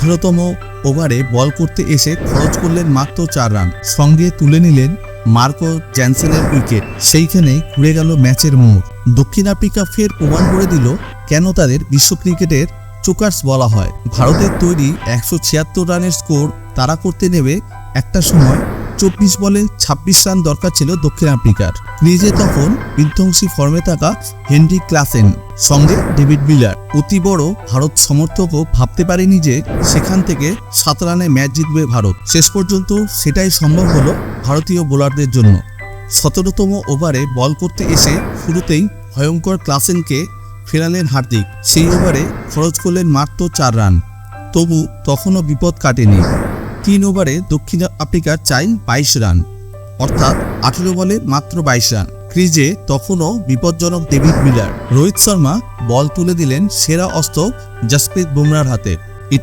18তম ওভারে বল করতে এসে খরচ করলেন মাত্র 4 রান। সঙ্গে তুলে নিলেন মার্কো জ্যানসেনের উইকেট। সেইখানে ঘুরে গেল ম্যাচের মোড়। দক্ষিণ আফ্রিকা ফের প্রমাণ করে দিল কেন তাদের বিশ্ব ক্রিকেটের চোকার্স বলা হয়। ভারতের তৈরি 176 রানের স্কোর তারা করতে নেবে একটা সময় 24 বলে 26 রান দরকার ছিল দক্ষিণ আফ্রিকার। ক্রিজে তখন বিধ্বংসী ফর্মে থাকা হেনরি ক্লাসেন, সঙ্গে ডেভিড মিলার। অতি বড় ভারত সমর্থকও ভাবতে পারেনি যে সেখান থেকে 7 রানে ম্যাচ জিতবে ভারত। শেষ পর্যন্ত সেটাই সম্ভব হলো ভারতীয় বোলারদের জন্য। 17তম ওভারে বল করতে এসে শুরুতেই ভয়ঙ্কর ক্লাসেনকে ফেরালেন হার্দিক। সেই ওভারে খরচ করলেন মাত্র 4 রান। তবু তখনও বিপদ কাটেনি। 3 ওভারে দক্ষিণ আফ্রিকার চাই 22 রান, অর্থাৎ 18 বলে মাত্র 22 রান। ক্রিজে তখনও বিপজ্জনক ডেভিড মিলার। রোহিত শর্মা বল তুলে দিলেন সেরা অস্ত্র জসপ্রীত বুমরার হাতে।